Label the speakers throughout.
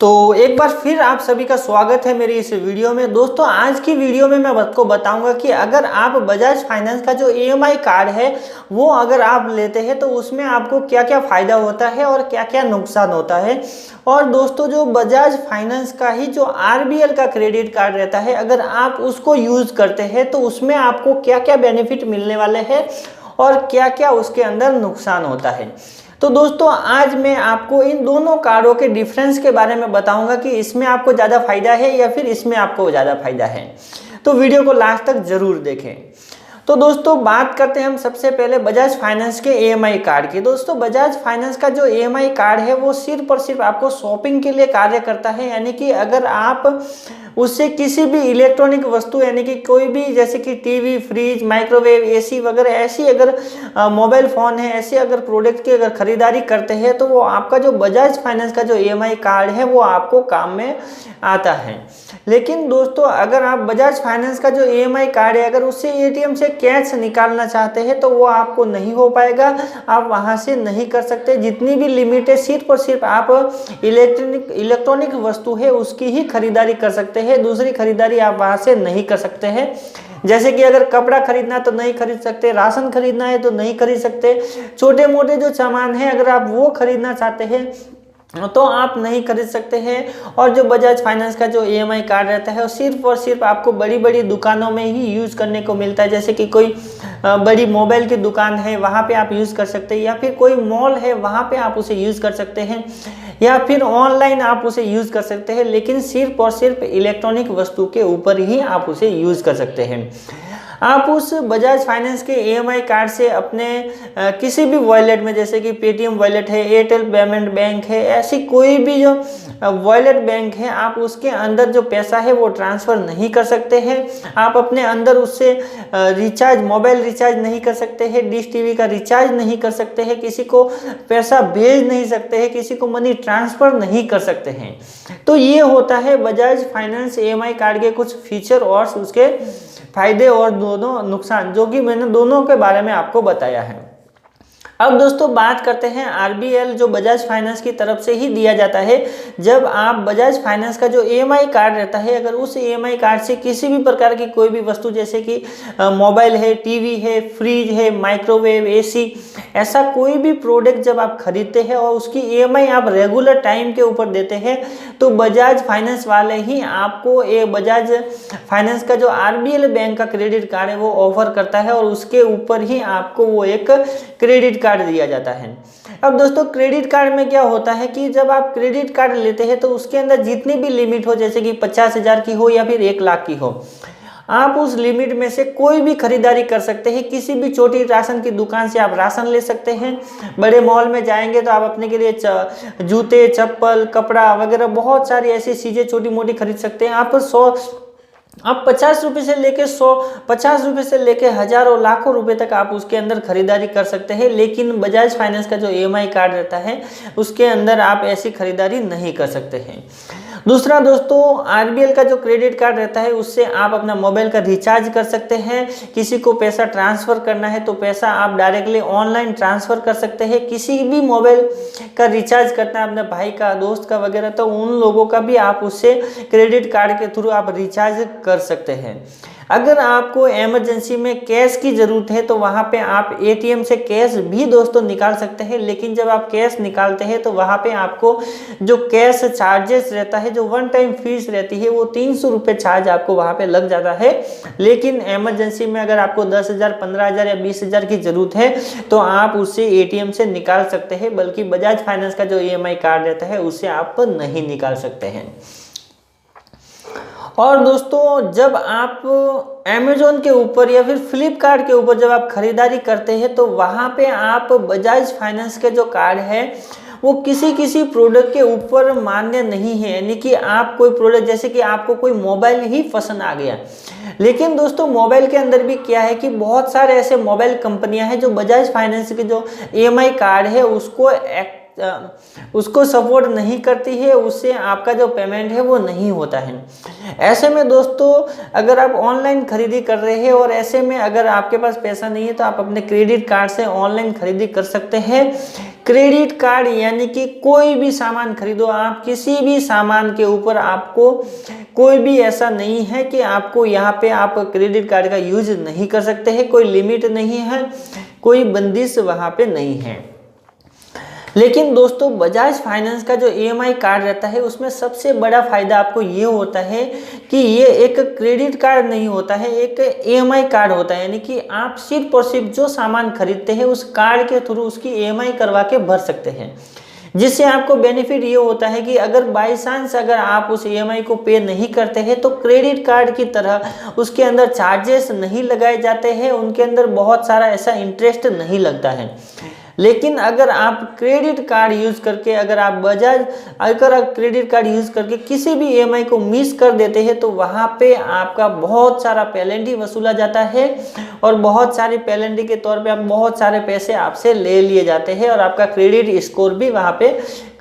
Speaker 1: तो एक बार फिर आप सभी का स्वागत है मेरी इस वीडियो में। दोस्तों आज की वीडियो में मैं आपको बताऊंगा कि अगर आप बजाज फाइनेंस का जो ईएमआई कार्ड है वो अगर आप लेते हैं तो उसमें आपको क्या क्या फ़ायदा होता है और क्या क्या नुकसान होता है। और दोस्तों जो बजाज फाइनेंस का ही जो आरबीएल का क्रेडिट कार्ड रहता है, अगर आप उसको यूज़ करते हैं तो उसमें आपको क्या क्या बेनिफिट मिलने वाले हैं और क्या क्या उसके अंदर नुकसान होता है। तो दोस्तों आज मैं आपको इन दोनों कार्डों के डिफरेंस के बारे में बताऊंगा कि इसमें आपको ज़्यादा फायदा है या फिर इसमें आपको ज़्यादा फायदा है। तो वीडियो को लास्ट तक जरूर देखें। तो दोस्तों बात करते हैं हम सबसे पहले बजाज फाइनेंस के ईएमआई कार्ड की। दोस्तों बजाज फाइनेंस का जो ईएमआई कार्ड है वो सिर्फ और सिर्फ आपको शॉपिंग के लिए कार्य करता है, यानी कि अगर आप उससे किसी भी इलेक्ट्रॉनिक वस्तु यानी कि कोई भी जैसे कि टीवी, फ्रिज, माइक्रोवेव, एसी वगैरह ऐसी अगर मोबाइल फ़ोन है, ऐसे अगर प्रोडक्ट की अगर खरीदारी करते हैं तो वो आपका जो बजाज फाइनेंस का जो ईएमआई कार्ड है वो आपको काम में आता है। लेकिन दोस्तों अगर आप बजाज फाइनेंस का जो ईएमआई कार्ड है अगर उससे एटीएम से कैश निकालना चाहते हैं तो वो आपको नहीं हो पाएगा, आप वहां से नहीं कर सकते। जितनी भी लिमिट है सिर्फ और सिर्फ आप इलेक्ट्रॉनिक वस्तु है उसकी ही खरीदारी कर सकते हैं, दूसरी खरीदारी आप वहां से नहीं कर सकते हैं। जैसे कि अगर कपड़ा खरीदना तो नहीं खरीद सकते, राशन खरीदना है तो नहीं खरीद सकते, छोटे मोटे जो सामान है अगर आप वो खरीदना चाहते हैं तो आप नहीं खरीद सकते हैं। और जो बजाज फाइनेंस का जो ईएमआई कार्ड रहता है वो सिर्फ और सिर्फ आपको बड़ी बड़ी दुकानों में ही यूज़ करने को मिलता है। जैसे कि कोई बड़ी मोबाइल की दुकान है वहाँ पे आप यूज़ कर सकते हैं, या फिर कोई मॉल है वहाँ पे आप उसे यूज़ कर सकते हैं, या फिर ऑनलाइन आप उसे यूज़ कर सकते हैं। लेकिन सिर्फ और सिर्फ इलेक्ट्रॉनिक वस्तु के ऊपर ही आप उसे यूज़ कर सकते हैं। आप उस बजाज फाइनेंस के ईएमआई कार्ड से अपने किसी भी वॉलेट में, जैसे कि पेटीएम वॉलेट है, एयरटेल पेमेंट बैंक है, ऐसी कोई भी जो वॉलेट बैंक है आप उसके अंदर जो पैसा है वो ट्रांसफ़र नहीं कर सकते हैं। आप अपने अंदर उससे रिचार्ज, मोबाइल रिचार्ज नहीं कर सकते हैं, डिश टीवी का रिचार्ज नहीं कर सकते हैं, किसी को पैसा भेज नहीं सकते हैं, किसी को मनी ट्रांसफ़र नहीं कर सकते हैं। तो ये होता है बजाज फाइनेंस ईएमआई कार्ड के कुछ फीचर और उसके फायदे और दोनों नुकसान, जो कि मैंने दोनों के बारे में आपको बताया है। अब दोस्तों बात करते हैं आरबीएल जो बजाज फाइनेंस की तरफ से ही दिया जाता है। जब आप बजाज फाइनेंस का जो ईएमआई कार्ड रहता है अगर उस ईएमआई कार्ड से किसी भी प्रकार की कोई भी वस्तु जैसे कि मोबाइल है, टीवी है, फ्रिज है, माइक्रोवेव, एसी, ऐसा कोई भी प्रोडक्ट जब आप खरीदते हैं और उसकी ईएमआई आप रेगुलर टाइम के ऊपर देते हैं तो बजाज फाइनेंस वाले ही आपको ये बजाज फाइनेंस का जो आरबीएल बैंक का क्रेडिट कार्ड है वो ऑफर करता है और उसके ऊपर ही आपको वो एक क्रेडिट कार्ड दिया जाता है। अब दोस्तों क्रेडिट कार्ड में क्या होता है कि जब आप क्रेडिट कार्ड लेते हैं तो उसके अंदर जितनी भी लिमिट हो, जैसे कि 50,000 की हो या फिर 1 लाख की हो, आप उस लिमिट में से कोई भी खरीदारी कर सकते हैं। किसी भी छोटी राशन की दुकान से आप राशन ले सकते हैं, बड़े मॉल में जाएंगे तो आप अपने के लिए जूते, चप्पल, कपड़ा वगैरह बहुत सारी ऐसी चीज़ें छोटी मोटी खरीद सकते हैं। आप 50 रुपये से लेके 50 रुपये से लेके हजारों लाखों रुपए तक आप उसके अंदर खरीदारी कर सकते हैं। लेकिन बजाज फाइनेंस का जो ईएमआई कार्ड रहता है उसके अंदर आप ऐसी खरीदारी नहीं कर सकते हैं। दूसरा दोस्तों आरबीएल का जो क्रेडिट कार्ड रहता है उससे आप अपना मोबाइल का रिचार्ज कर सकते हैं। किसी को पैसा ट्रांसफ़र करना है तो पैसा आप डायरेक्टली ऑनलाइन ट्रांसफ़र कर सकते हैं। किसी भी मोबाइल का रिचार्ज करना है अपने भाई का, दोस्त का वगैरह, तो उन लोगों का भी आप उससे क्रेडिट कार्ड के थ्रू आप रिचार्ज कर सकते हैं। अगर आपको इमरजेंसी में कैश की ज़रूरत है तो वहाँ पे आप एटीएम से कैश भी दोस्तों निकाल सकते हैं। लेकिन जब आप कैश निकालते हैं तो वहाँ पे आपको जो कैश चार्जेस रहता है, जो वन टाइम फीस रहती है, वो 300 रुपये चार्ज आपको वहाँ पे लग जाता है। लेकिन इमरजेंसी में अगर आपको 10,000, 15,000 या 20,000 की ज़रूरत है तो आप उससे एटीएम से निकाल सकते हैं, बल्कि बजाज फाइनेंस का जो ईएमआई कार्ड रहता है उससे आप नहीं निकाल सकते हैं। और दोस्तों जब आप अमेज़ॉन के ऊपर या फिर फ्लिपकार्ट के ऊपर जब आप खरीदारी करते हैं तो वहाँ पे आप बजाज फाइनेंस के जो कार्ड है वो किसी प्रोडक्ट के ऊपर मान्य नहीं है। यानी कि आप कोई प्रोडक्ट, जैसे कि आपको कोई मोबाइल ही पसंद आ गया, लेकिन दोस्तों मोबाइल के अंदर भी क्या है कि बहुत सारे ऐसे मोबाइल कंपनियां हैं जो बजाज फाइनेंस के जो ईएमआई कार्ड है उसको उसको सपोर्ट नहीं करती है, उससे आपका जो पेमेंट है वो नहीं होता है। ऐसे में दोस्तों अगर आप ऑनलाइन खरीदी कर रहे हैं और ऐसे में अगर आपके पास पैसा नहीं है तो आप अपने क्रेडिट कार्ड से ऑनलाइन खरीदी कर सकते हैं। क्रेडिट कार्ड यानी कि कोई भी सामान खरीदो आप, किसी भी सामान के ऊपर आपको कोई भी ऐसा नहीं है कि आपको यहाँ पे आप क्रेडिट कार्ड का यूज नहीं कर सकते हैं, कोई लिमिट नहीं है, कोई बंदिश वहाँ पे नहीं है। लेकिन दोस्तों बजाज फाइनेंस का जो EMI कार्ड रहता है उसमें सबसे बड़ा फायदा आपको ये होता है कि ये एक क्रेडिट कार्ड नहीं होता है, एक EMI कार्ड होता है। यानी कि आप सिर्फ और सिर्फ जो सामान खरीदते हैं उस कार्ड के थ्रू उसकी EMI करवा के भर सकते हैं, जिससे आपको बेनिफिट ये होता है कि अगर बाई चांस अगर आप उस EMI को पे नहीं करते हैं तो क्रेडिट कार्ड की तरह उसके अंदर चार्जेस नहीं लगाए जाते हैं, उनके अंदर बहुत सारा ऐसा इंटरेस्ट नहीं लगता है। लेकिन अगर आप क्रेडिट कार्ड यूज़ करके अगर आप क्रेडिट कार्ड यूज़ करके किसी भी EMI को मिस कर देते हैं तो वहाँ पे आपका बहुत सारा पेनल्टी वसूला जाता है और बहुत सारी पेनल्टी के तौर पे आप बहुत सारे पैसे आपसे ले लिए जाते हैं और आपका क्रेडिट स्कोर भी वहाँ पे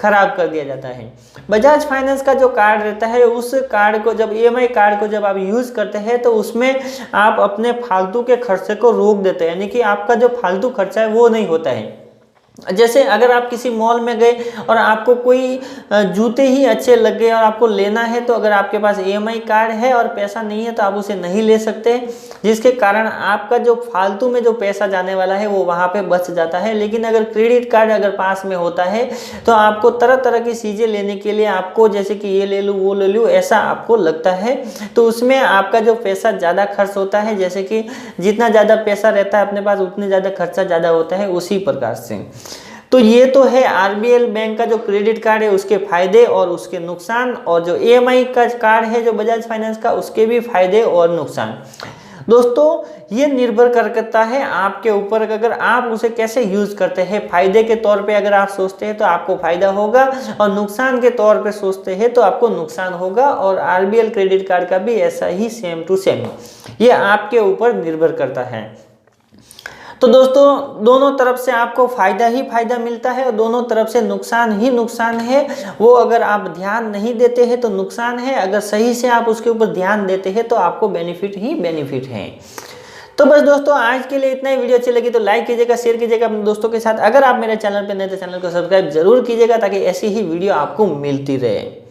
Speaker 1: ख़राब कर दिया जाता है। बजाज फाइनेंस का जो कार्ड रहता है उस कार्ड को जब EMI कार्ड को जब आप यूज़ करते हैं तो उसमें आप अपने फालतू के खर्चे को रोक देते हैं, यानी कि आपका जो फालतू खर्चा है वो नहीं होता है। जैसे अगर आप किसी मॉल में गए और आपको कोई जूते ही अच्छे लग गए और आपको लेना है तो अगर आपके पास EMI कार्ड है और पैसा नहीं है तो आप उसे नहीं ले सकते, जिसके कारण आपका जो फालतू में जो पैसा जाने वाला है वो वहाँ पे बच जाता है। लेकिन अगर क्रेडिट कार्ड अगर पास में होता है तो आपको तरह तरह की चीज़ें लेने के लिए आपको जैसे कि ये ले लूँ वो ले लूँ ऐसा आपको लगता है, तो उसमें आपका जो पैसा ज़्यादा खर्च होता है, जैसे कि जितना ज़्यादा पैसा रहता है अपने पास उतने ज़्यादा खर्चा ज़्यादा होता है, उसी प्रकार से। तो ये तो है RBL बैंक का जो क्रेडिट कार्ड है उसके फायदे और उसके नुकसान, और जो EMI का कार्ड है जो बजाज फाइनेंस का उसके भी फायदे और नुकसान। दोस्तों ये निर्भर करता है आपके ऊपर, अगर आप उसे कैसे यूज़ करते हैं। फायदे के तौर पे अगर आप सोचते हैं तो आपको फायदा होगा और नुकसान के तौर पे सोचते हैं तो आपको नुकसान होगा। और RBL क्रेडिट कार्ड का भी ऐसा ही सेम टू सेम, ये आपके ऊपर निर्भर करता है। तो दोस्तों दोनों तरफ से आपको फ़ायदा ही फ़ायदा मिलता है और दोनों तरफ से नुकसान ही नुकसान है। वो अगर आप ध्यान नहीं देते हैं तो नुकसान है, अगर सही से आप उसके ऊपर ध्यान देते हैं तो आपको बेनिफिट ही बेनिफिट है। तो बस दोस्तों आज के लिए इतना ही। वीडियो अच्छी लगी तो लाइक कीजिएगा, शेयर कीजिएगा अपने दोस्तों के साथ। अगर आप मेरे चैनल पर नए तो चैनल को सब्सक्राइब जरूर कीजिएगा ताकि ऐसी ही वीडियो आपको मिलती रहे।